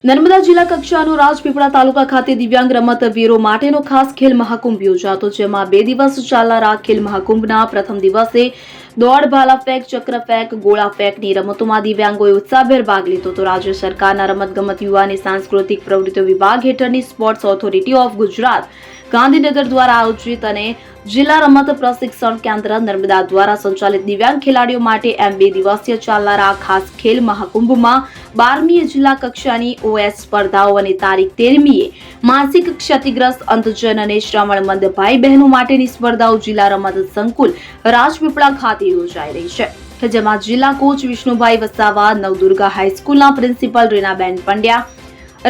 નર્મદા જિલ્લા કક્ષાનો રાજપીપળા તાલુકા ખાતે દિવ્યાંગ રમતવીરો માટેનો ખાસ ખેલ મહાકુંભ યોજાતો, જેમાં 2 દિવસ ચાલનારા ખેલ મહાકુંભના પ્રથમ દિવસે દોડ, ભાલા ફેંક, ચક્ર ફેંક, ગોળા ફેંકની રમતોમાં દિવ્યાંગોએ ઉત્સાહભેર ભાગ લીધો હતો. રાજ્ય સરકારના રમતગમત યુવા અને સાંસ્કૃતિક પ્રવૃત્તિઓ વિભાગ હેઠળની sports authority of Gujarat Gandhinagar દ્વારા આયોજિત અને જિલ્લા રમત પ્રશિક્ષણ કેન્દ્ર નર્મદા દ્વારા સંચાલિત દિવ્યાંગ ખેલાડીઓ માટે 2 દિવસીય ચાલનારા ખાસ ખેલ મહાકુંભમાં 12મી જિલ્લા કક્ષાની OS સ્પર્ધાઓ અને તારીખ 13મીએ માનસિક ક્ષતિગ્રસ્ત અંધજન અને શ્રવણમંદ ભાઈ બહેનો માટેની સ્પર્ધાઓ જિલ્લા રમત સંકુલ રાજપીપળા ખાતે યોજાઈ રહી છે, જેમાં જિલ્લા કોચ વિષ્ણુભાઈ વસાવા, નવદુર્ગા હાઈસ્કૂલના પ્રિન્સિપલ રીનાબેન પંડ્યા,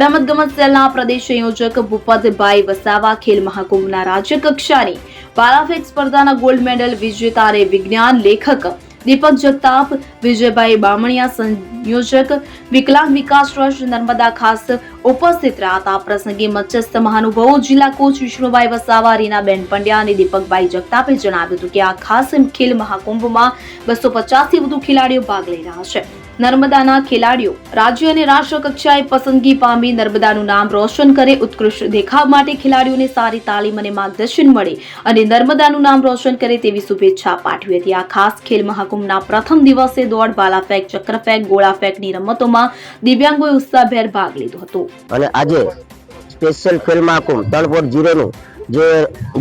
રમતગમત સેલના પ્રદેશ સંયોજક ભૂપતભાઈ વસાવા, ખેલ મહાકુંભના રાજ્ય કક્ષાની ભાલાફેંક સ્પર્ધાના ગોલ્ડ મેડલ વિજેતા અને વિજ્ઞાન લેખક દીપક જગતાપ, વિજયભાઈ બામણિયા, સંયોજક વિકલાંગ વિકાસ ટ્રસ્ટ નર્મદા ખાસ ઉપસ્થિત રહ્યા હતા. પ્રસંગે મચસ્થ મહાનુભાવો જિલ્લા કોચ વિષ્ણુભાઈ વસાવા, રીનાબેન પંડ્યા અને દીપકભાઈ જગતાપે જણાવ્યું હતું કે આ ખાસ ખેલ મહાકુંભમાં 250 થી વધુ ખેલાડીઓ ભાગ લઈ રહ્યા છે. નર્મદાના ખેલાડીઓ રાજ્ય અને રાષ્ટ્ર કક્ષાએ પસંદગી પામી નર્મદાનું નામ રોશન કરે, ઉત્કૃષ્ટ દેખાવ માટે ખેલાડીઓને સારી તાલીમ અને માર્ગદર્શન મળે અને નર્મદાનું નામ રોશન કરે તેવી શુભેચ્છા પાઠવી હતી. આ ખાસ ખેલ મહાકુંભના પ્રથમ દિવસે દોડ, ભાલા ફેંક, ચક્ર ફેંક, ગોળા ફેંકની રમતોમાં દિવ્યાંગોએ ઉત્સાહભેર ભાગ લીધો હતો. અને આજે સ્પેશિયલ ખેલ મહાકુંભ 3.0 નું જે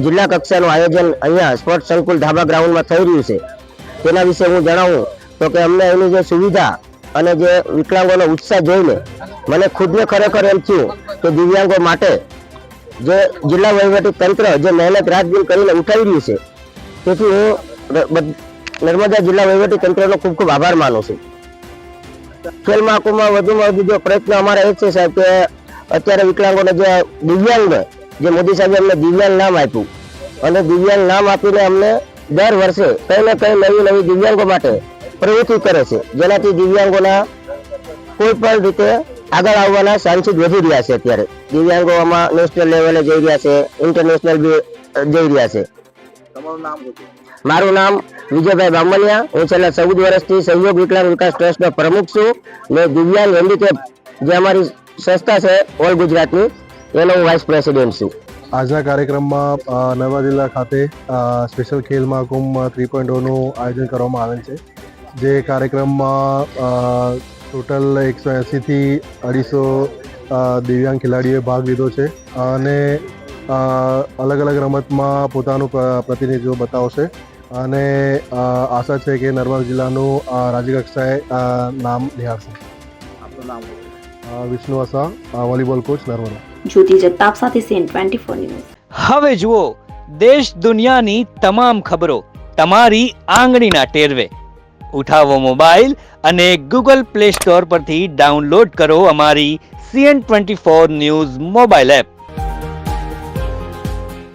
જિલ્લા કક્ષાનું આયોજન અહીંયા સ્પોર્ટ્સ સંકુલ ધાબા ગ્રાઉન્ડમાં થઈ રહ્યું છે, તેના વિશે હું જણાવું તો કે અમને એની જે સુવિધા અને જે વિકલાંગોનો ઉત્સાહ જોઈને મને ખુદને ખરેખર એમ થયું કે દિવ્યાંગો માટે જે જિલ્લા વહીવટી તંત્ર જે મહેનત રાત દિન કરીને ઉઠાવી રહ્યું છે, તેથી હું નર્મદા જિલ્લા વહીવટી તંત્રનો ખૂબ ખૂબ આભાર માનું છું. ખેલ મહાકુંભમાં વધુમાં વધુ જો પ્રયત્ન અમારા એ છે સાહેબ કે અત્યારે વિકલાંગોને જે દિવ્યાંગ જે મોદી સાહેબે અમને દિવ્યાંગ નામ આપ્યું અને દિવ્યાંગ નામ આપીને અમને દર વર્ષે કંઈ ને કંઈ નવી નવી દિવ્યાંગો માટે પ્રવૃત્તિ કરે છે, જેનાથી દિવ્યાંગોના કોઈ પણ રીતે આગળ આવવાના ચાન્સીસ વધી રહ્યા છે. અત્યારે દિવ્યાંગો આમાં નેશનલ લેવલે જઈ રહ્યા છે, ઇન્ટરનેશનલ બી જઈ રહ્યા છે. મારું નામ વિજયભાઈ બામણિયા, હું છેલ્લા 14 વર્ષથી સહયોગ વિકલાંગ વિકાસ ટ્રસ્ટનો પ્રમુખ છું ને દિવ્યાંગ હેન્ડીકેપ જે અમારી સંસ્થા છે ઓલ ગુજરાતની, એનો હું વાઇસ પ્રેસિડેન્ટ છું. આજના કાર્યક્રમમાં નર્મદા જિલ્લા ખાતે સ્પેશિયલ ખેલ મહાકુંભ 3.0 નું આયોજન કરવામાં આવેલ છે. જે કાર્યક્રમમાં ટોટલ 180 થી 250 દિવ્યાંગ ખેલાડીઓએ ભાગ લીધો છે અને અલગ અલગ રમતમાં પોતાનું પ્રતિનિધિત્વ બતાવશે અને આશા છે કે નર્મદા જિલ્લાનું રાજ્ય કક્ષાએ નામ નિહાળશે. Vishnu Vasa, volleyball coach, Narmada. જ્યોતિ જગતાપ સાથે CN24 ન્યૂઝ. હવે જુઓ દેશ દુનિયાની તમામ ખબરો તમારી આંગળીના ટેરવે. ઉઠાવો મોબાઈલ અને Google Play Store પરથી ડાઉનલોડ કરો અમારી CN24 ન્યૂઝ મોબાઈલ એપ.